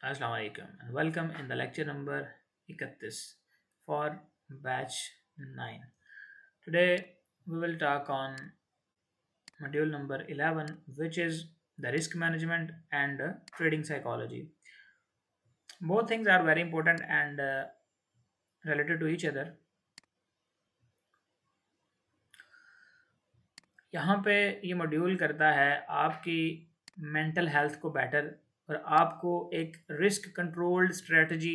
Assalamu alaikum and welcome in the lecture number 31 for batch 9. Today we will talk on module number 11, which is the risk management and trading psychology. Both things are very important and related to each other. यहाँ पे ये module करता है आपकी mental health को better और आपको एक रिस्क कंट्रोल्ड स्ट्रेटजी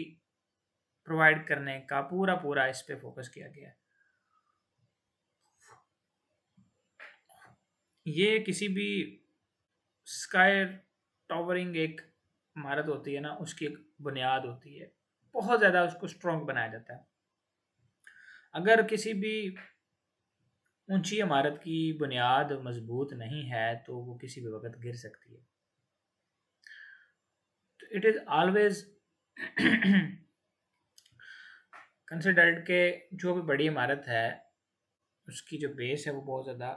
प्रोवाइड करने का पूरा पूरा इस पे फोकस किया गया है। ये किसी भी स्काई टॉवरिंग एक इमारत होती है ना, उसकी एक बुनियाद होती है, बहुत ज़्यादा उसको स्ट्रॉन्ग बनाया जाता है। अगर किसी भी ऊंची इमारत की बुनियाद मजबूत नहीं है तो वो किसी भी वक्त गिर सकती है। तो इट इज़ ऑलवेज कंसिडर्ड के जो भी बड़ी इमारत है उसकी जो बेस है वो बहुत ज़्यादा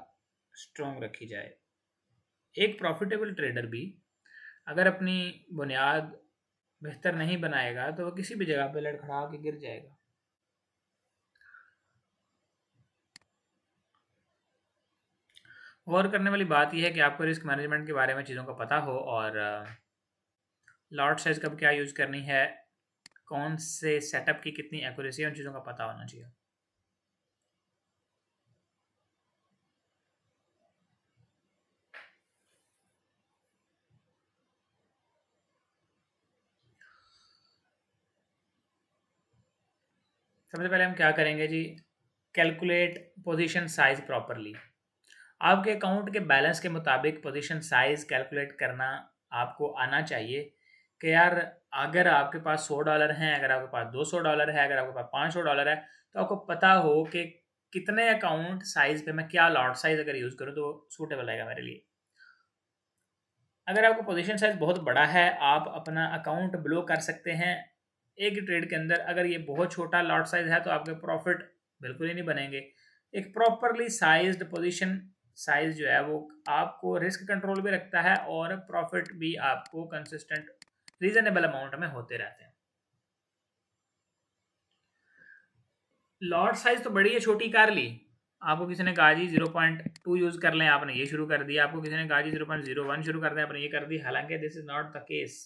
स्ट्रॉन्ग रखी जाए। एक प्रॉफिटेबल ट्रेडर भी अगर अपनी बुनियाद बेहतर नहीं बनाएगा तो वो किसी भी जगह पे लड़खड़ा के गिर जाएगा। गौर करने वाली बात यह है कि आपको रिस्क मैनेजमेंट के बारे में चीज़ों का पता हो और लॉट साइज कब क्या यूज़ करनी है, कौन से सेटअप की कितनी एक्यूरेसी है, उन चीज़ों का पता होना चाहिए। सबसे पहले हम क्या करेंगे जी, कैलकुलेट पोजीशन साइज प्रॉपरली। आपके अकाउंट के बैलेंस के मुताबिक पोजीशन साइज कैलकुलेट करना आपको आना चाहिए कि यार अगर आपके पास $100 हैं, अगर आपके पास $200 है, अगर आपके पास $500 है, तो आपको पता हो कि कितने अकाउंट साइज पे मैं क्या लॉट साइज अगर यूज़ करूँ तो सूटेबल रहेगा मेरे लिए। अगर आपका पोजीशन साइज बहुत बड़ा है, आप अपना अकाउंट ब्लो कर सकते हैं एक ट्रेड के अंदर। अगर ये बहुत छोटा लॉट साइज है तो आपके प्रॉफिट बिल्कुल ही नहीं बनेंगे। एक प्रॉपरली साइज्ड पोजीशन साइज जो है वो आपको रिस्क कंट्रोल भी रखता है और प्रॉफिट भी आपको कंसिस्टेंट रीजनेबल अमाउंट में होते रहते हैं। लॉट साइज तो बड़ी है, छोटी कर ली, आपको किसी ने कहा जी 0.2 यूज़ कर लें, आपने ये शुरू कर दिया। आपको किसी ने कहा जी 0.01 शुरू कर दें, आपने ये कर दी। हालांकि this is not the case.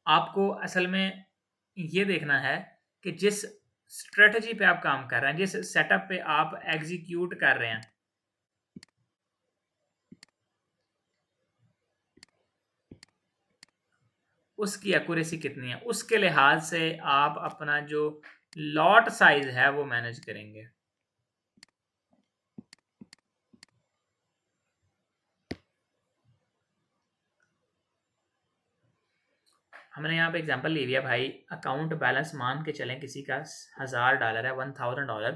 आपको असल में ये देखना है कि जिस स्ट्रेटजी पे आप काम कर रहे हैं, जिस सेटअप पे आप एग्जीक्यूट कर रहे हैं, उसकी एक्यूरेसी कितनी है, उसके लिहाज से आप अपना जो लॉट साइज है वो मैनेज करेंगे। हमने यहाँ पे एग्जांपल ले लिया भाई, अकाउंट बैलेंस मान के चलें किसी का $1000 है, $1000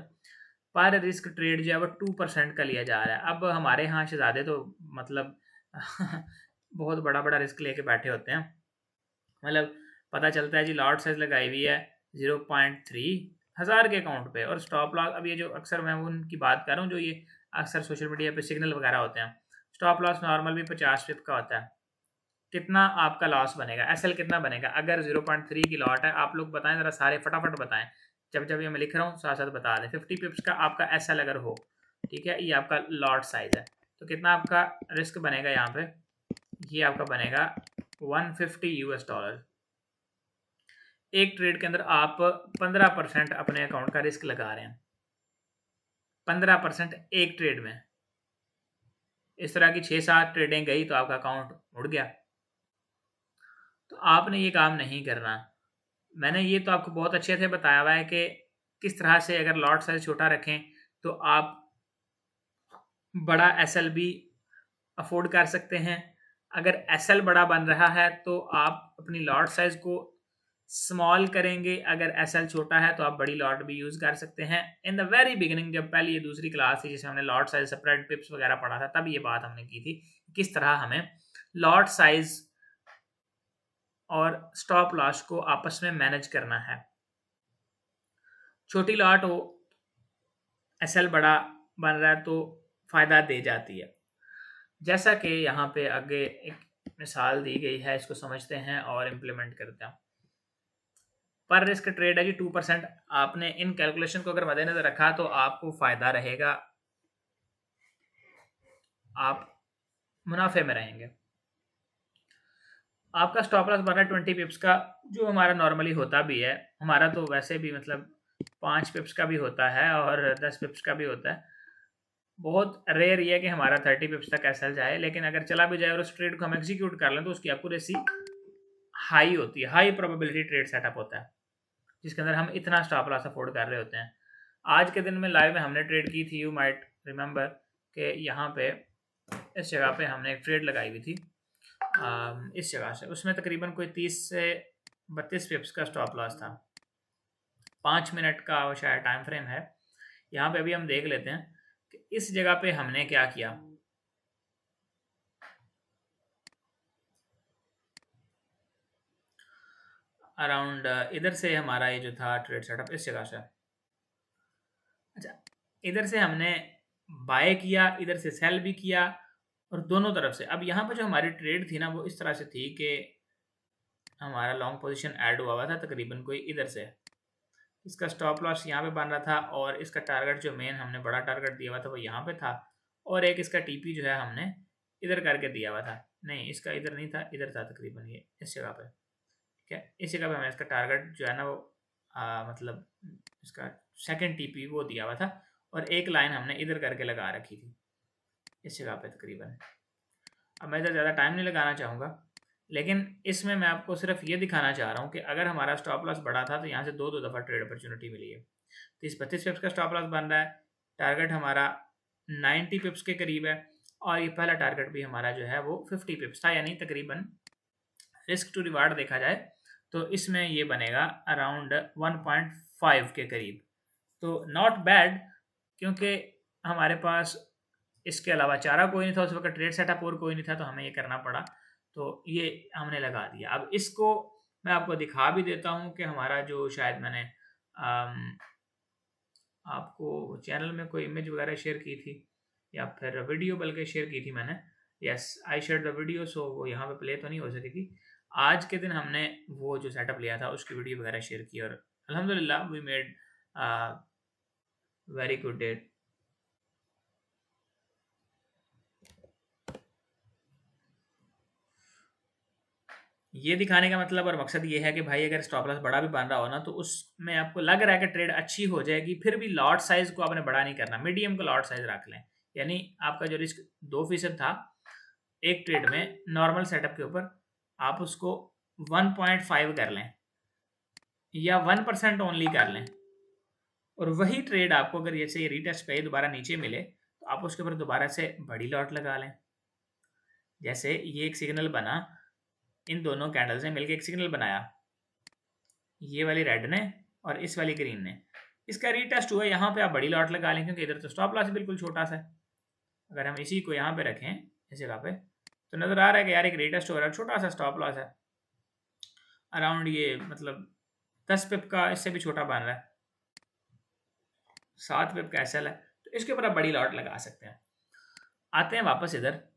पर रिस्क ट्रेड जो है वो 2% का लिया जा रहा है। अब हमारे यहाँ शहजादे तो मतलब बहुत बड़ा बड़ा रिस्क लेके बैठे होते हैं। मतलब पता चलता है जी लॉट साइज लगाई हुई है 0.3 हज़ार के अकाउंट पे और स्टॉप लॉस। अब ये जो अक्सर मैं उनकी बात कर रहा हूँ जो ये अक्सर सोशल मीडिया पे सिग्नल वगैरह होते हैं, स्टॉप लॉस नॉर्मल भी 50 पिप का होता है। कितना आपका लॉस बनेगा, एसएल कितना बनेगा अगर 0.3 की लॉट है? आप लोग बताएं ज़रा, सारे फटाफट बताएं। जब जब ये मैं लिख रहा हूँ साथ साथ बता दें। 50 पिप्स का आपका एसएल अगर हो, ठीक है, ये आपका लॉट साइज है, तो कितना आपका रिस्क बनेगा यहाँ पे? ये आपका बनेगा $150। एक ट्रेड के अंदर आप 15% अपने अकाउंट का रिस्क लगा रहे हैं। 15% एक ट्रेड में। इस तरह की 6-7 ट्रेडें गई तो आपका अकाउंट उड़ गया। तो आपने ये काम नहीं करना। मैंने ये तो आपको बहुत अच्छे से बताया हुआ है कि किस तरह से अगर लॉट साइज छोटा रखें तो आप बड़ा एसएल भी अफोर्ड कर सकते हैं। अगर एसएल बड़ा बन रहा है तो आप अपनी लॉट साइज को स्मॉल करेंगे, अगर एसएल छोटा है तो आप बड़ी लॉट भी यूज़ कर सकते हैं। इन द वेरी बिगिनिंग, जब पहले ये दूसरी क्लास थी जिसमें हमने लॉट साइज सेपरेट पिप्स वगैरह पढ़ा था, तब ये बात हमने की थी किस तरह हमें लॉट साइज और स्टॉप लॉस को आपस में मैनेज करना है। छोटी लॉट हो, एसएल बड़ा बन रहा है तो फ़ायदा दे जाती है। जैसा कि यहाँ पे आगे एक मिसाल दी गई है, इसको समझते हैं और इम्प्लीमेंट करते हैं। पर रिस्क ट्रेड है जी 2%। आपने इन कैलकुलेशन को अगर मद्देनजर रखा तो आपको फ़ायदा रहेगा, आप मुनाफे में रहेंगे। आपका स्टॉप लॉस बन रहा है 20 पिप्स का, जो हमारा नॉर्मली होता भी है। हमारा तो वैसे भी मतलब 5 पिप्स का भी होता है और 10 पिप्स का भी होता है। बहुत रेयर ये है कि हमारा 30 पिप्स तक एसएल जाए, लेकिन अगर चला भी जाए और उस ट्रेड को हम एग्जीक्यूट कर लें तो उसकी एक्यूरेसी हाई होती है, हाई प्रोबेबिलिटी ट्रेड सेटअप होता है, जिसके अंदर हम इतना स्टॉप लॉस अफोर्ड कर रहे होते हैं। आज के दिन में लाइव में हमने ट्रेड की थी, यू माइट रिमेंबर कि यहाँ पे इस जगह पे हमने एक ट्रेड लगाई हुई थी इस जगह से। उसमें तकरीबन कोई 30 से 32 पिप्स का स्टॉप लॉस था। 5 मिनट का शायद टाइम फ्रेम है। यहाँ पे अभी हम देख लेते हैं कि इस जगह पे हमने क्या किया। अराउंड इधर से हमारा ये जो था ट्रेड सेटअप इस जगह से, अच्छा इधर से हमने बाय किया, इधर से सेल भी किया और दोनों तरफ से। अब यहाँ पर जो हमारी ट्रेड थी ना वो इस तरह से थी कि हमारा लॉन्ग पोजीशन ऐड हुआ था तकरीबन कोई इधर से। इसका स्टॉप लॉस यहाँ पे बन रहा था और इसका टारगेट जो मेन हमने बड़ा टारगेट दिया हुआ था वो यहाँ पे था, और एक इसका टीपी जो है हमने इधर करके दिया हुआ था। नहीं, इसका इधर नहीं था, इधर था तकरीबन ये इस जगह पे। ठीक है, इस जगह पे हमने इसका टारगेट जो है ना वो मतलब इसका सेकंड टीपी वो दिया हुआ था, और एक लाइन हमने इधर करके लगा रखी थी इस जगह पे तकरीबन। अब मैं इधर ज़्यादा टाइम नहीं लगाना चाहूँगा, लेकिन इसमें मैं आपको सिर्फ ये दिखाना चाह रहा हूँ कि अगर हमारा स्टॉप लॉस बढ़ा था तो यहाँ से दो दफ़ा ट्रेड अपॉर्चुनिटी मिली है। 30-32 पिप्स का स्टॉप लॉस बन रहा है, टारगेट हमारा 90 पिप्स के करीब है, और ये पहला टारगेट भी हमारा जो है वो 50 पिप्स था, यानी तकरीबन रिस्क टू रिवार्ड देखा जाए तो इसमें ये बनेगा अराउंड 1.5 के करीब। तो नॉट बैड, क्योंकि हमारे पास इसके अलावा चारा कोई नहीं था उस वक्त, ट्रेड सेटअप और कोई नहीं था, तो हमें ये करना पड़ा, तो ये हमने लगा दिया। अब इसको मैं आपको दिखा भी देता हूँ कि हमारा जो शायद मैंने आपको चैनल में कोई इमेज वगैरह शेयर की थी या फिर वीडियो बल्कि शेयर की थी मैंने। Yes, I share the video, so वो यहाँ पे प्ले तो नहीं हो सकेगी। आज के दिन हमने वो जो सेटअप लिया था उसकी वीडियो वगैरह शेयर की और अल्हम्दुलिल्लाह we made very good day. ये दिखाने का मतलब और मकसद ये है कि भाई अगर स्टॉप लॉस बड़ा भी बन रहा हो ना तो उसमें आपको लग रहा है कि ट्रेड अच्छी हो जाएगी, फिर भी लॉट साइज को आपने बड़ा नहीं करना, मीडियम को लॉट साइज रख लें। यानी आपका जो रिस्क 2% था एक ट्रेड में नॉर्मल सेटअप के ऊपर, आप उसको 1.5 कर लें या 1% ओनली कर लें, और वही ट्रेड आपको अगर जैसे ये रीटेस्ट पे दोबारा नीचे मिले तो आप उसके ऊपर दोबारा से बड़ी लॉट लगा लें। जैसे ये एक सिग्नल बना, इन दोनों कैंडल्स ने मिलकर एक सिग्नल बनाया, ये वाली रेड ने और इस वाली ग्रीन ने। इसका रीटेस्ट हुआ, यहाँ पे आप बड़ी लॉट लगा लें क्योंकि इधर तो स्टॉप लॉस बिल्कुल छोटा सा है। अगर हम इसी को यहाँ पे रखें इस जगह पे तो नज़र आ रहा है कि यार एक रीटेस्ट हो रहा है, छोटा सा स्टॉप लॉस है अराउंड ये मतलब 10 पिप का, इससे भी छोटा बन रहा है, 7 पिप का एसएल है, तो इसके ऊपर आप बड़ी लॉट लगा सकते हैं। आते हैं वापस इधर,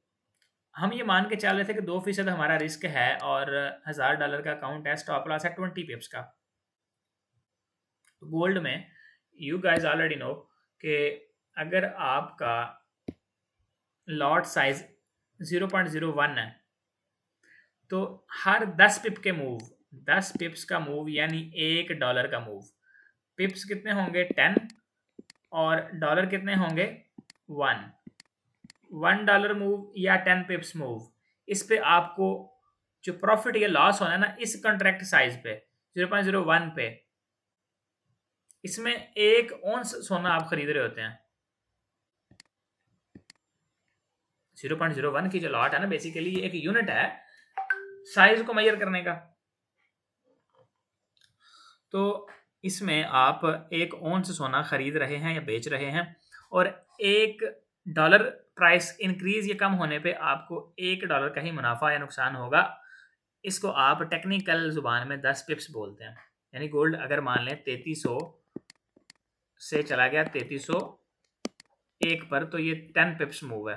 हम ये मान के चल रहे थे कि 2% हमारा रिस्क है और $1000 का अकाउंट है, स्टॉप लॉस है 20 पिप्स का। तो गोल्ड में यू गाइस ऑलरेडी नो कि अगर आपका लॉट साइज 0.01 है तो हर 10 पिप के मूव, 10 पिप्स का मूव यानी $1 का मूव, पिप्स कितने होंगे 10 और डॉलर कितने होंगे 1, $1 मूव या 10 पिप्स मूव, इस पे आपको जो प्रॉफिट या लॉस होना है ना इस कॉन्ट्रैक्ट साइज पे 0.01 पे, इसमें 1 औंस सोना आप खरीद रहे होते हैं। 0.01 की जो लॉट है ना बेसिकली एक यूनिट है साइज को मेजर करने का, तो इसमें आप 1 औंस सोना खरीद रहे हैं या बेच रहे हैं, और $1 प्राइस इंक्रीज या कम होने पे आपको $1 का ही मुनाफा या नुकसान होगा। इसको आप टेक्निकल जुबान में 10 पिप्स बोलते हैं। यानी गोल्ड अगर मान लें 3300 से चला गया 3301 पर, तो ये 10 पिप्स मूव है।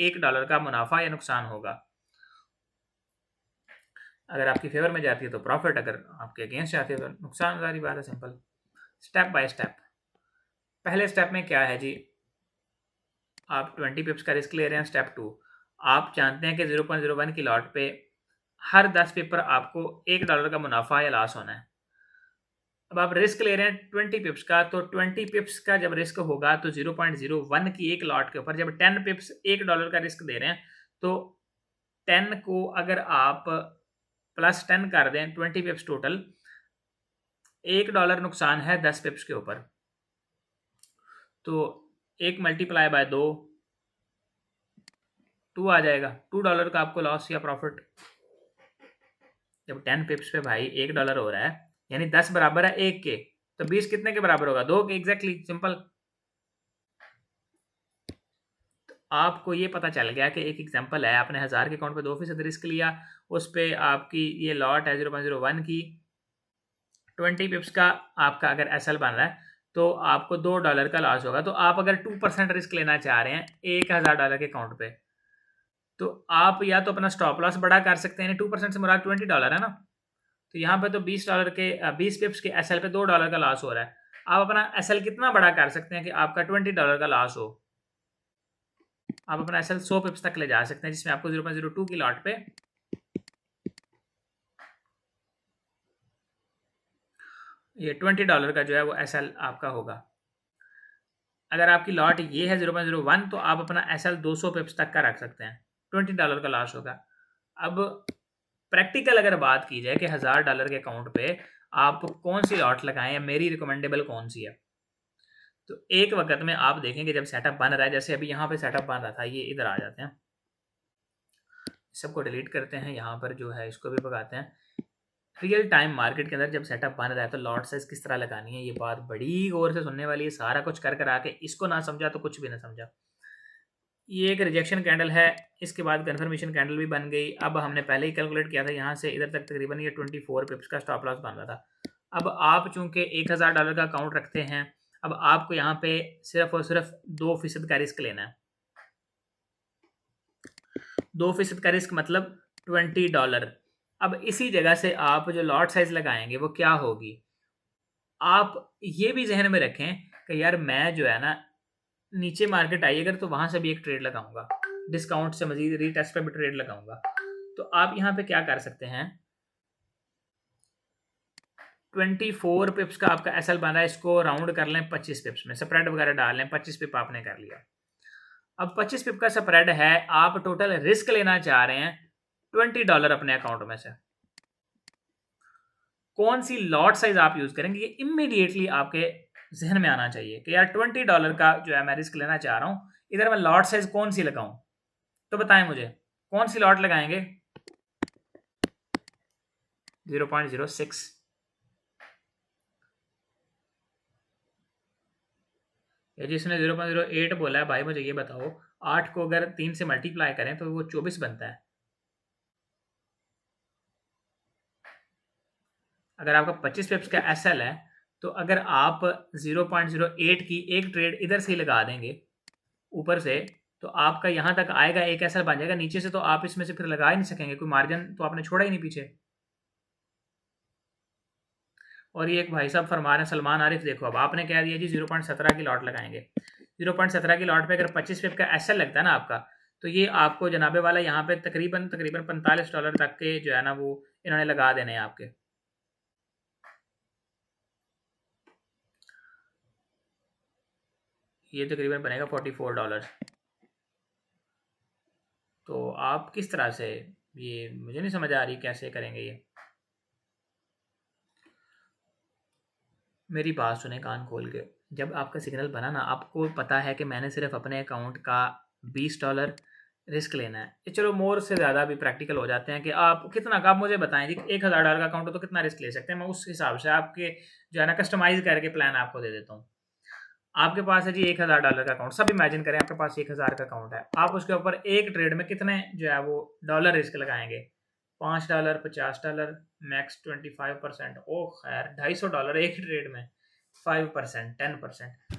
$1 का मुनाफा या नुकसान होगा। अगर आपकी फेवर में जाती है तो प्रॉफिट, अगर आपके अगेंस्ट जाती है तो नुकसान। सारी बात है, सिंपल। Step by step. पहले स्टेप में क्या है जी, आप 20 पिप्स का रिस्क ले रहे हैं। स्टेप 2, आप जानते हैं कि 0.01 की लॉट पे हर 10 पिप पर आपको $1 का मुनाफा या लॉस होना है। अब आप रिस्क ले रहे हैं 20 पिप्स का, तो 20 पिप्स का जब रिस्क होगा तो 0.01 की एक लॉट के ऊपर जब 10 पिप्स $1 का रिस्क दे रहे हैं तो 10 को अगर आप प्लस 10 कर दें, 20 पिप्स टोटल, $1 नुकसान है 10 पिप्स के ऊपर। तो 1 मल्टीप्लाई बाय 2 आ जाएगा। $2 का आपको लॉस या प्रॉफिट। जब 10 पिप्स पे भाई $1 हो रहा है, यानी 10 बराबर है 1 के, तो 20 कितने के बराबर होगा? 2 के। Exactly, simple. तो आपको ये पता चल गया कि एक एग्जांपल है, आपने 1000 के अकाउंट पे 2% रिस्क लिया, उस पे आपकी ये लॉट है 0.01 की, 20 पिप्स का आपका अगर एसएल बन रहा है तो आपको $2 का लॉस होगा। तो आप अगर 2% रिस्क लेना चाह रहे हैं $1000 के अकाउंट पे, तो आप या तो अपना स्टॉप लॉस बड़ा कर सकते हैं। 2% से मुराद $20 है ना, तो यहाँ पे तो $20 के 20 पिप्स के एसएल पे $2 का लॉस हो रहा है। आप अपना एसएल कितना बड़ा कर सकते हैं कि आपका $20 का लॉस हो? आप अपना एसएल 100 पिप्स तक ले जा सकते हैं, जिसमें आपको 0.02 की लॉट पे ये $20 का जो है वो एसएल आपका होगा। अगर आपकी लॉट ये है 0.01 तो आप अपना एसएल 200 पिप्स तक का रख सकते हैं, $20 का लॉस होगा। अब प्रैक्टिकल अगर बात की जाए कि $1000 के अकाउंट पे आप कौन सी लॉट लगाएं या मेरी रिकमेंडेबल कौन सी है, तो एक वक्त में आप देखेंगे जब सेटअप बन रहा है, जैसे अभी यहाँ पे सेटअप बन रहा था, ये इधर आ जाते हैं, सबको डिलीट करते हैं, यहाँ पर जो है इसको भी भगाते हैं। रियल टाइम मार्केट के अंदर जब सेटअप बन रहा है तो लॉट साइज किस तरह लगानी है, ये बात बड़ी गौर से सुनने वाली है। सारा कुछ कर आके इसको ना समझा तो कुछ भी ना समझा। ये एक रिजेक्शन कैंडल है, इसके बाद कंफर्मेशन कैंडल भी बन गई। अब हमने पहले ही कैलकुलेट किया था, यहाँ से इधर तक तकरीबन ये 24 पिप्स का स्टॉप लॉस बन रहा था। अब आप चूंकि $1000 का अकाउंट रखते हैं, अब आपको यहाँ पे सिर्फ और सिर्फ 2% का रिस्क लेना है। 2% का रिस्क मतलब $20। अब इसी जगह से आप जो लॉट साइज लगाएंगे वो क्या होगी, आप ये भी जहन में रखें कि यार मैं जो है ना नीचे मार्केट आई अगर तो वहां से भी एक ट्रेड लगाऊंगा, डिस्काउंट से मजीद रीटेस्ट पे भी ट्रेड लगाऊंगा। तो आप यहाँ पे क्या कर सकते हैं, 24 पिप्स का आपका एसएल बन रहा है, इसको राउंड कर लें 25 पिप्स में, स्प्रेड वगैरह डाल लें, 25 पिप आपने कर लिया। अब 25 पिप का स्प्रेड है, आप टोटल रिस्क लेना चाह रहे हैं $20 अपने अकाउंट में से। कौन सी लॉट साइज आप यूज करेंगे, ये इमीडिएटली आपके जहन में आना चाहिए कि यार $20 का जो है मैं रिस्क लेना चाह रहा हूं, इधर मैं लॉट साइज कौन सी लगाऊं। तो बताएं मुझे कौन सी लॉट लगाएंगे। 0.06। जिसने 0.08 बोला है, भाई मुझे ये बताओ, 8 को अगर 3 से मल्टीप्लाई करें तो वो 24 बनता है। अगर आपका 25 पिप्स का एसएल है तो अगर आप 0.08 की एक ट्रेड इधर से लगा देंगे ऊपर से, तो आपका यहां तक आएगा, एक एसएल बन जाएगा। नीचे से तो आप इसमें से फिर लगा ही नहीं सकेंगे, कोई मार्जिन तो आपने छोड़ा ही नहीं पीछे। और ये एक भाई साहब फरमा रहे हैं, सलमान आरिफ, देखो अब आपने कह दिया जी 0.17 की लॉट लगाएंगे। 0.17 की लॉट पे अगर 25 पिप का एसएल लगता है ना आपका, तो ये आपको जनाबे वाला यहाँ पे तकरीबन $45 तक के जो है ना वो इन्होंने लगा देने हैं आपके। ये तकरीबन बनेगा $44। तो आप किस तरह से, ये मुझे नहीं समझ आ रही कैसे करेंगे ये। मेरी बात सुने कान खोल के, जब आपका सिग्नल बना ना, आपको पता है कि मैंने सिर्फ अपने अकाउंट का $20 रिस्क लेना है। ये चलो मोर से ज़्यादा भी प्रैक्टिकल हो जाते हैं कि आप कितना का, आप मुझे बताएं जी, $1000 का अकाउंट हो तो कितना रिस्क ले सकते हैं, मैं उस हिसाब से आपके जो है ना कस्टमाइज करके प्लान आपको दे देता हूँ। आपके पास है जी $1000 का अकाउंट, सब इमेजिन करें आपके पास 1000 का अकाउंट है, आप उसके ऊपर एक ट्रेड में कितने जो है वो डॉलर रिस्क लगाएंगे, $5, $50, मैक्स 25%। ओ खैर $250 एक ट्रेड में, 5%, 10%।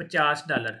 $50.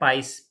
22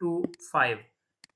0.25.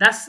10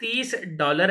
$30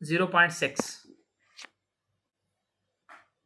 0.6.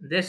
This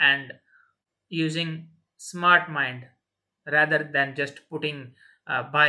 and using smart mind rather than just putting buy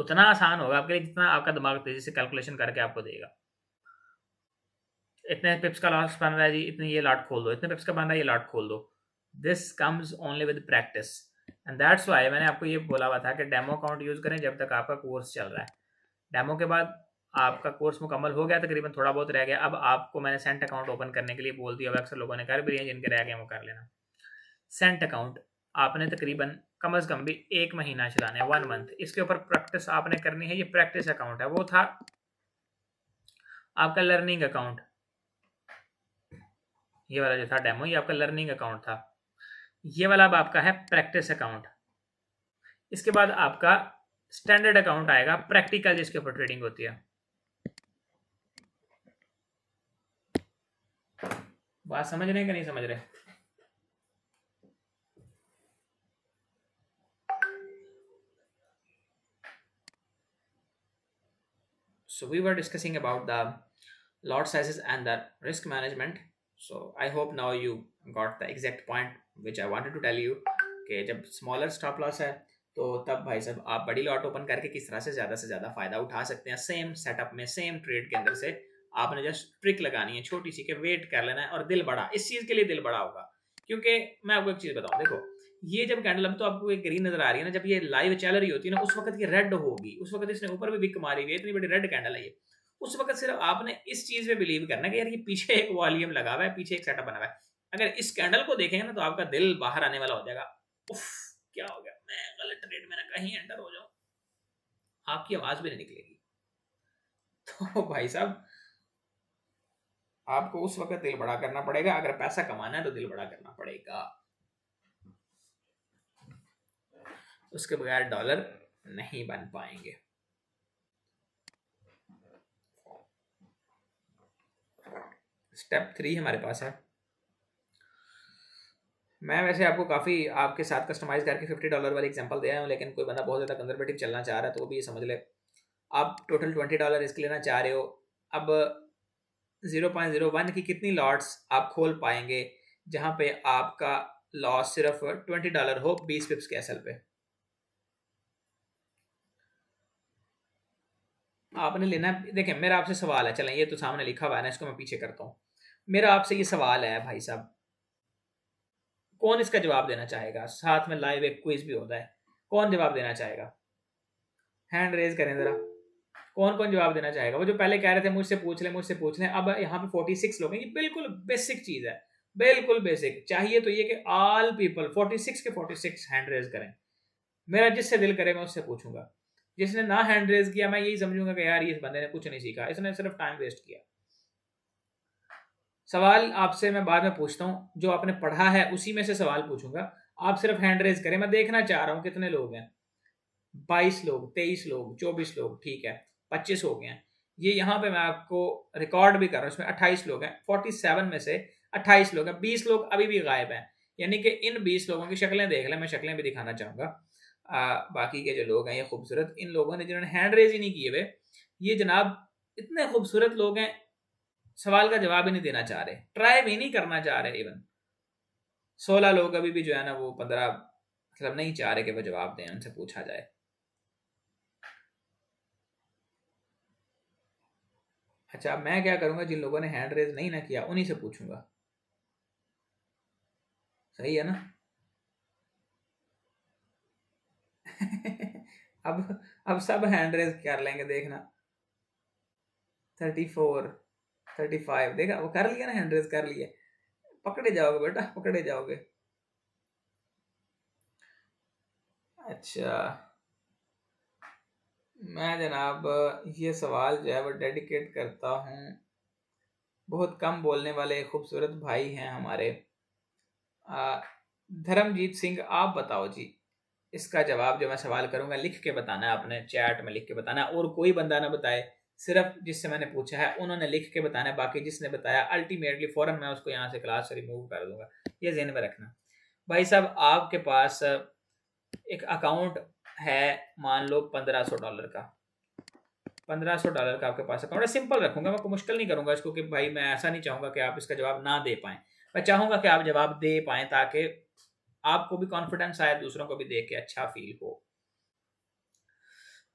उतना आसान होगा आपके लिए जितना आपका दिमाग तेजी से कैलकुलेशन करके आपको देगा। इतने पिप्स का लॉस बन रहा है जी, इतने ये लॉट खोल दो, इतने पिप्स का बन रहा है ये लॉट खोल दो। This comes only with practice, and that's why मैंने आपको ये बोला हुआ था कि डेमो अकाउंट यूज करें जब तक आपका कोर्स चल रहा है। डेमो के बाद आपका कोर्स मुकम्मल हो गया, तकरीबन थोड़ा बहुत रह गया, अब आपको मैंने सेंट अकाउंट ओपन करने के लिए बोल दिया। अक्सर लोगों ने कर भी हैं, जिनके रह गए वो कर लेना। सेंट अकाउंट आपने तकरीबन कम अज कम भी 1 महीना चलाना है, 1 मंथ। इसके ऊपर प्रैक्टिस आपने करनी है। ये प्रैक्टिस अकाउंट है, वो था आपका लर्निंग अकाउंट। ये वाला जो था डेमो, ये आपका लर्निंग अकाउंट था। ये वाला अब आपका है प्रैक्टिस अकाउंट। इसके बाद आपका स्टैंडर्ड अकाउंट आएगा, प्रैक्टिकल, जिसके ऊपर ट्रेडिंग होती है। बात समझ रहे हैं कि नहीं समझ रहे? So we were discussing about the lot sizes and the risk management. So I hope now you got the exact point which I wanted to tell you कि जब स्मॉलर स्टॉप लॉस है तो तब भाई साहब आप बड़ी लॉट ओपन करके किस तरह से ज़्यादा फ़ायदा उठा सकते हैं। सेम सेटअप में, सेम ट्रेड के अंदर से आपने जस्ट ट्रिक लगानी है छोटी सी, के वेट कर लेना है और दिल बड़ा। इस चीज़ के लिए दिल बड़ा होगा, क्योंकि मैं आपको एक चीज़ बताऊँ, देखो ये जब कैंडल, अब तो आपको एक ग्रीन नजर आ रही है ना, जब ये लाइव चल रही होती है ना, उस वक्त ये रेड होगी। उस वक्त इसने ऊपर भी विक मारी हुई है, इतनी बड़ी रेड कैंडल है ये। उस वक्त सिर्फ आपने इस चीज पे बिलीव करना है कि यार ये पीछे एक वॉल्यूम लगा हुआ है, पीछे एक सेटअप बना हुआ है। अगर इस कैंडल को देखेंगे ना तो आपका दिल बाहर आने वाला हो जाएगा, उफ क्या हो गया, मैं गलत ट्रेड में ना कहीं एंटर हो जाऊं, आपकी आवाज भी नहीं निकलेगी। तो भाई साहब आपको उस वक्त दिल बड़ा करना पड़ेगा। अगर पैसा कमाना है तो दिल बड़ा करना पड़ेगा, उसके बगैर डॉलर नहीं बन पाएंगे। स्टेप 3 हमारे पास है। मैं वैसे आपको काफ़ी आपके साथ कस्टमाइज करके $50 वाली एग्जांपल दिया हूँ, लेकिन कोई बंदा बहुत ज़्यादा कंजर्वेटिव चलना चाह रहा है तो वो भी ये समझ ले, आप टोटल $20 रिस्क लेना चाह रहे हो। अब 0.01 की कितनी लॉट्स आप खोल पाएंगे जहाँ पे आपका लॉस सिर्फ $20 हो 20 पिप्स के एसएल पे। आपने लेना, देखें मेरा आपसे सवाल है, चलें ये तो सामने लिखा हुआ है ना, इसको मैं पीछे करता हूँ। मेरा आपसे ये सवाल है भाई साहब, कौन इसका जवाब देना चाहेगा? साथ में लाइव एक क्विज भी होता है, कौन जवाब देना चाहेगा? हैंड रेज करें जरा, कौन कौन जवाब देना चाहेगा? वो जो पहले कह रहे थे मुझसे पूछ लें मुझसे पूछ लें, अब यहाँ पे 46 लोग हैं। ये बिल्कुल बेसिक चीज है, बिल्कुल बेसिक। चाहिए तो ये कि ऑल पीपल 46 के 46 हैंड रेज करें। मेरा जिससे दिल करे मैं उससे पूछूंगा। जिसने ना हैंड रेज किया मैं यही समझूंगा कि यार ये इस बंदे ने कुछ नहीं सीखा, इसने सिर्फ टाइम वेस्ट किया। सवाल आपसे मैं बाद में पूछता हूँ, जो आपने पढ़ा है उसी में से सवाल पूछूंगा। आप सिर्फ हैंड रेज करें, मैं देखना चाह रहा हूँ कितने लोग हैं। 22 लोग, 23 लोग, 24 लोग, ठीक है 25 हो गए हैं। ये यहाँ पे मैं आपको रिकॉर्ड भी कर रहा हूँ, इसमें 28 लोग हैं। 47 में से 28 लोग हैं, 20 लोग अभी भी गायब हैं। यानी कि इन 20 लोगों की शक्लें देख लें, मैं शक्लें भी दिखाना चाहूँगा। बाकी के जो लोग हैं ये खूबसूरत, इन लोगों ने जिन्होंने हैंड रेज ही नहीं किए हुए, ये जनाब इतने खूबसूरत लोग हैं, सवाल का जवाब ही नहीं देना चाह रहे, ट्राई भी नहीं करना चाह रहे। इवन 16 लोग अभी भी जो है ना वो 15 मतलब नहीं चाह रहे कि वो जवाब दें, उनसे पूछा जाए। अच्छा मैं क्या करूंगा, जिन लोगों ने हैंड रेज नहीं ना किया उन्हीं से पूछूंगा, सही है ना? अब सब हैंड रेज कर लेंगे, देखना 34 35, देखा वो कर लिया ना, हैंड रेज कर लिए। पकड़े जाओगे बेटा, पकड़े जाओगे। अच्छा मैं जनाब ये सवाल जो है वो डेडिकेट करता हूँ, बहुत कम बोलने वाले खूबसूरत भाई हैं हमारे। धर्मजीत सिंह, आप बताओ जी, इसका जवाब जो मैं सवाल करूंगा लिख के बताना है, आपने चैट में लिख के बताना है, और कोई बंदा ना बताए, सिर्फ जिससे मैंने पूछा है उन्होंने लिख के बताना है। बाकी जिसने बताया अल्टीमेटली फौरन मैं उसको यहाँ से क्लास से रिमूव कर दूंगा, ये ज़हन में रखना। भाई साहब आपके पास एक अकाउंट है, मान लो $1500 का, $1500 का आपके पास अकाउंट है। सिंपल रखूंगा, मैं मुश्किल नहीं करूंगा इसको, कि भाई मैं ऐसा नहीं चाहूंगा कि आप इसका जवाब ना दे पाएं। मैं चाहूंगा कि आप जवाब दे पाएं ताकि आपको भी कॉन्फिडेंस आए, दूसरों को भी देख के अच्छा फील हो।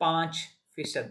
5%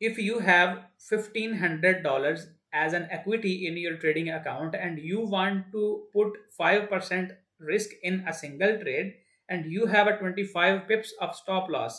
If you have $1,500 as an equity in your trading account and you want to put 5% risk in a single trade and you have a 25 pips of stop loss.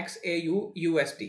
XAUUSD.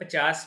50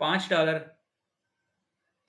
$5.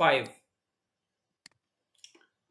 5.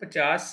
50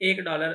$1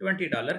$20.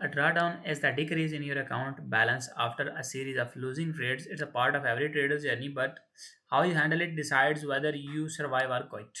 A drawdown is the decrease in your account balance after a series of losing trades. It's a part of every trader's journey, but how you handle it decides whether you survive or quit.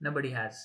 Nobody has.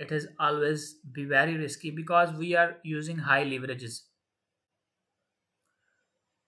it is always be very risky because we are using high leverages.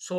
100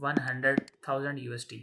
100,000 USD.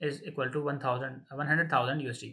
is equal to 100,000 USD.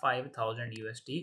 5,000 USD.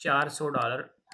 $400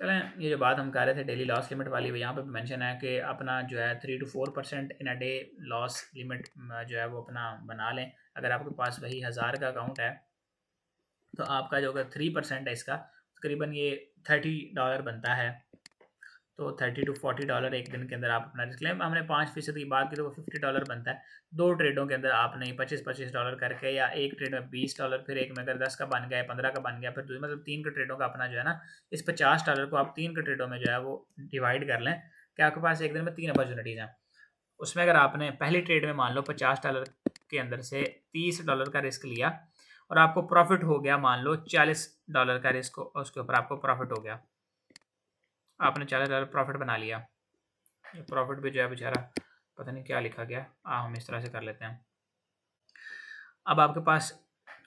चलें, ये जो बात हम कर रहे थे daily loss limit वाली, यहाँ पे मेंशन है कि अपना जो है 3 to 4% in a day loss limit जो है वो अपना बना लें। अगर आपके पास वही 1000 का अकाउंट है तो आपका जो अगर 3% है इसका, तकरीबन ये $30 बनता है। तो $30 to $40 एक दिन के अंदर आप अपना रिस्क लें। हमने 5% की बात की तो वो $50 बनता है। 2 ट्रेडों के अंदर आपने $25-25 करके, या एक ट्रेड में $20, फिर एक में अगर 10 का बन गया, 15 का बन गया, फिर मतलब 3 के ट्रेडों का अपना जो है ना, इस $50 को आप 3 के ट्रेडों में जो है वो डिवाइड कर लें कि आपके पास एक दिन में 3 अपॉर्चुनिटीज़ हैं। उसमें अगर आपने पहली ट्रेड में मान लो $50 के अंदर से $30 का रिस्क लिया और आपको प्रॉफिट हो गया, मान लो $40 का रिस्क, उसके ऊपर आपको प्रॉफिट हो गया, आपने $40 प्रॉफिट बना लिया। ये प्रॉफिट भी जो है बेचारा पता नहीं क्या लिखा गया, हम इस तरह से कर लेते हैं। अब आपके पास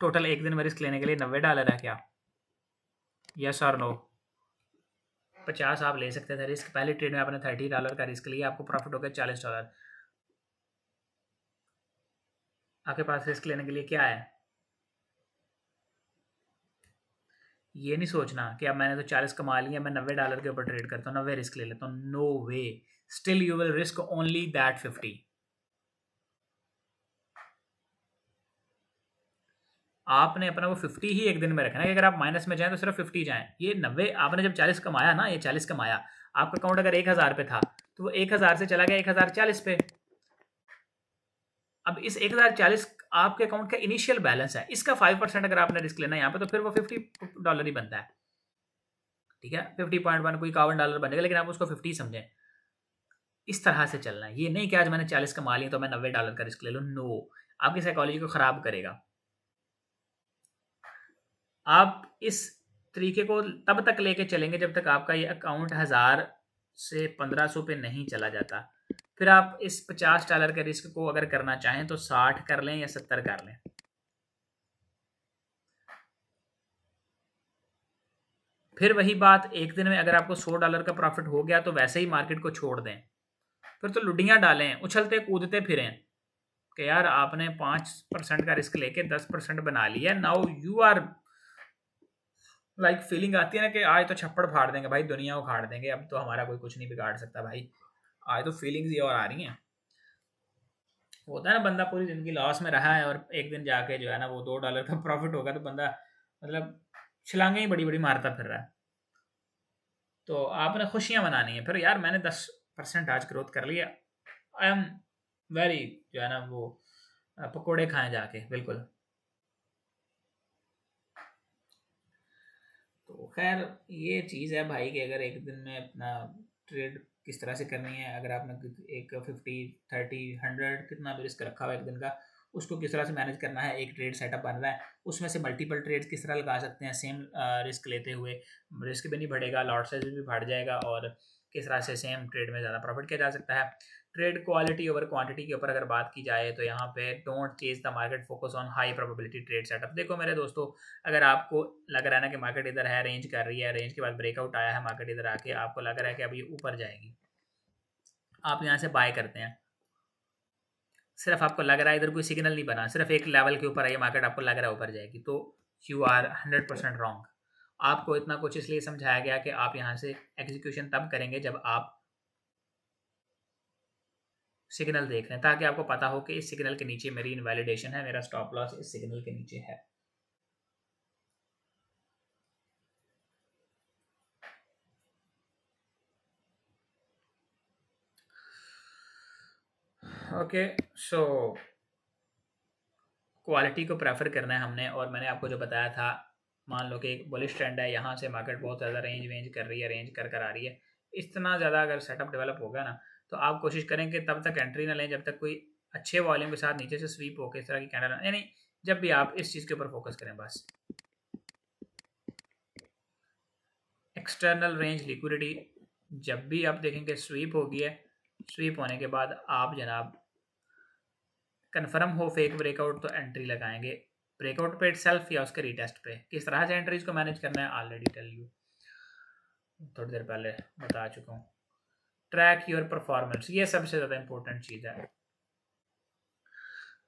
टोटल एक दिन में रिस्क लेने के लिए $90 है क्या? यस और नो? 50 आप ले सकते थे रिस्क, पहली ट्रेड में आपने $30 का रिस्क लिया, आपको प्रॉफिट हो गया $40। आपके पास रिस्क लेने के लिए क्या है? ये नहीं सोचना कि अब मैंने तो 40 कमा लिया, मैं $90 के ऊपर ट्रेड करता हूँ, 90 रिस्क ले लेता हूँ। No way, still you will risk only that 50। आपने अपना वो 50 ही एक दिन में रखना है कि अगर आप माइनस में जाएं तो सिर्फ 50 जाएं। ये 90 आपने जब 40 कमाया ना, ये 40 कमाया, आपका अकाउंट अगर 1000 पे था तो वो 1000 से चला गया 1040 पे। अब इस 1040 आपके अकाउंट का इनिशियल बैलेंस है, इसका 5% अगर आपने रिस्क लेना है यहाँ पे तो फिर वो $50 ही बनता है। ठीक है, 50.1 कोई $51 बनेगा, लेकिन आप उसको 50 समझें। इस तरह से चलना है, ये नहीं कि आज मैंने 40 कमा लिया तो मैं $90 का रिस्क ले लूँ। नो, आपकी साइकोलॉजी को खराब करेगा। आप इस तरीके को तब तक लेके चलेंगे जब तक आपका ये अकाउंट 1000 से 1500 पे नहीं चला जाता। फिर आप इस $50 के रिस्क को अगर करना चाहें तो 60 कर लें या 70 कर लें। फिर वही बात, एक दिन में अगर आपको $100 का प्रॉफिट हो गया तो वैसे ही मार्केट को छोड़ दें, फिर तो लुडियां डालें, उछलते कूदते फिरें कि यार आपने 5% का रिस्क लेके 10% बना लिया। Now you are like feeling आती है ना कि आज तो छप्पड़ फाड़ देंगे भाई, दुनिया को फाड़ देंगे, अब तो हमारा कोई कुछ नहीं बिगाड़ सकता भाई। आज तो फीलिंग्स ये और आ रही हैं। होता है ना, बंदा पूरी जिंदगी लॉस में रहा है और एक दिन जाके जो है ना वो $2 का प्रॉफिट होगा तो बंदा मतलब छलांगे ही बड़ी बड़ी मारता फिर रहा है। तो आपने खुशियां मनानी है। फिर यार मैंने 10% आज ग्रोथ कर लिया, आई एम वेरी जो है ना वो पकोड़े खाएं जाके, बिल्कुल। तो खैर ये चीज़ है भाई कि अगर एक दिन में अपना ट्रेड किस तरह से करनी है, अगर आपने एक 50 30 100 कितना भी रिस्क रखा हुआ है एक दिन का, उसको किस तरह से मैनेज करना है। एक ट्रेड सेटअप बन रहा है, उसमें से मल्टीपल ट्रेड्स किस तरह लगा सकते हैं सेम रिस्क लेते हुए, रिस्क भी नहीं बढ़ेगा, लॉट साइज भी बढ़ जाएगा, और किस तरह से सेम ट्रेड में ज़्यादा प्रॉफिट किया जा सकता है। ट्रेड क्वालिटी ओवर क्वांटिटी के ऊपर अगर बात की जाए तो यहाँ पे don't chase the market, focus on high probability trade setup. देखो मेरे दोस्तों, अगर आपको लग रहा है ना कि मार्केट इधर है, रेंज कर रही है, रेंज के बाद ब्रेकआउट आया है, मार्केट इधर आके आपको लग रहा है कि अब ये ऊपर जाएगी, आप यहाँ से बाय करते हैं। सिर्फ आपको लग रहा है, इधर कोई सिग्नल नहीं बना, सिर्फ एक लेवल के ऊपर आई मार्केट, आपको लग रहा है ऊपर जाएगी, तो यू आर 100% रॉन्ग। आपको इतना कुछ इसलिए समझाया गया कि आप यहाँ से एग्जीक्यूशन तब करेंगे जब आप सिग्नल देख रहे हैं, ताकि आपको पता हो कि इस सिग्नल के नीचे मेरी इनवैलिडेशन है, मेरा स्टॉप लॉस इस सिग्नल के नीचे है। ओके, सो क्वालिटी को प्रेफर करना है हमने, और मैंने आपको जो बताया था, मान लो कि एक बुलिश ट्रेंड है, यहाँ से मार्केट बहुत ज़्यादा रेंज वेंज कर रही है, रेंज कर कर आ रही है, इतना ज़्यादा अगर सेटअप डेवलप होगा ना तो आप कोशिश करें कि तब तक एंट्री ना लें जब तक कोई अच्छे वॉल्यूम के साथ नीचे से स्वीप हो के इस तरह की कैंडल, यानी जब भी आप इस चीज़ के ऊपर फोकस करें बस। एक्सटर्नल रेंज लिक्विडिटी जब भी आप देखेंगे स्वीप होगी है, स्वीप होने के बाद आप जनाब कन्फर्म हो फेक ब्रेकआउट तो एंट्री लगाएंगे, ब्रेकआउट पे इटसेल्फ या उसके रीटेस्ट पे। किस तरह से एंट्रीज को मैनेज करना है ऑलरेडी टेल यू, थोड़ी देर पहले बता चुका हूँ। ट्रैक योर परफॉर्मेंस, ये सबसे ज़्यादा इंपॉर्टेंट चीज़ है।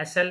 SL،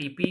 TP،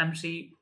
MC،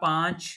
5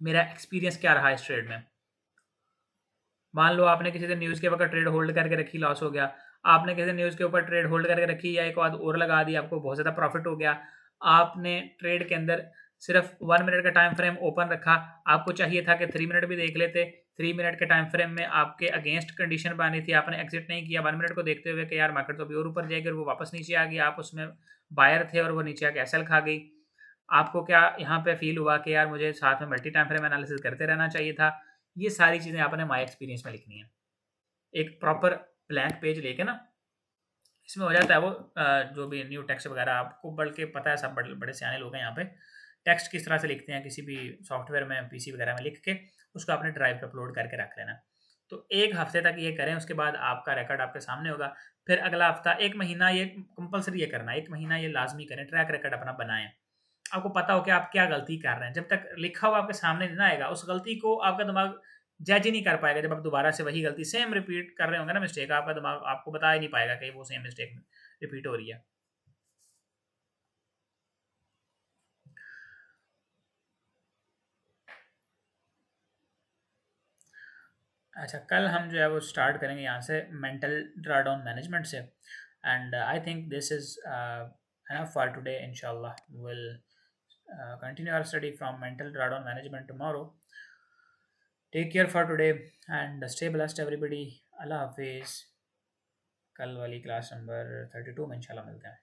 मेरा एक्सपीरियंस क्या रहा इस ट्रेड में। मान लो आपने किसी दिन न्यूज़ के वक़्त ट्रेड होल्ड करके रखी, लॉस हो गया। आपने किसी दिन न्यूज़ के ऊपर ट्रेड होल्ड करके रखी या एक आध और लगा दी, आपको बहुत ज़्यादा प्रॉफ़िट हो गया। आपने ट्रेड के अंदर सिर्फ़ 1 मिनट का टाइम फ्रेम ओपन रखा, आपको चाहिए था कि 3 मिनट भी देख लेते। 3 मिनट के टाइम फ्रेम में आपके अगेंस्ट कंडीशन बनी थी, आपने एग्ज़िट नहीं किया 1 मिनट को देखते हुए कि यार मार्केट तो अभी और ऊपर जाएगी और वो वापस नीचे आ गई। आप उसमें बायर थे और वो नीचे आके एसएल खा गई। आपको क्या यहाँ पे फ़ील हुआ कि यार मुझे साथ में मल्टी टाइम फ्रेम एनालिसिस करते रहना चाहिए था। ये सारी चीज़ें आपने माय एक्सपीरियंस में लिखनी है। एक प्रॉपर ब्लैंक पेज लेके ना, इसमें हो जाता है वो जो भी न्यू टेक्स्ट वगैरह आपको बल्कि पता है, सब बड़े बड़े सियाने लोग हैं यहाँ पे। टेक्स्ट किस तरह से लिखते हैं किसी भी सॉफ्टवेयर में, पीसी वगैरह में लिख के उसको अपने ड्राइव पे अपलोड करके रख लेना। तो 1 हफ्ते तक ये करें, उसके बाद आपका रिकॉर्ड आपके सामने होगा। फिर अगला हफ्ता 1 महीना ये कंपल्सरी ये करना है, 1 महीना ये लाज़मी करें, ट्रैक रिकॉर्ड अपना बनाएँ। आपको पता हो कि आप क्या गलती कर रहे हैं। जब तक लिखा हुआ आपके सामने नहीं ना आएगा, उस गलती को आपका दिमाग जज ही नहीं कर पाएगा। जब आप दोबारा से वही गलती सेम रिपीट कर रहे होंगे ना मिस्टेक, आपका दिमाग आपको बता ही नहीं पाएगा कि वो सेम मिस्टेक रिपीट हो रही है। अच्छा, कल हम जो है वो स्टार्ट करेंगे यहाँ से मेंटल ड्रॉडाउन मैनेजमेंट से। And I think this is enough for today. Inshallah, we'll continue our study from mental drawdown management tomorrow. Take care for today and stay blessed everybody. Allah Hafiz. कल वाली class number 32 में इंशाल्लाह मिलते हैं।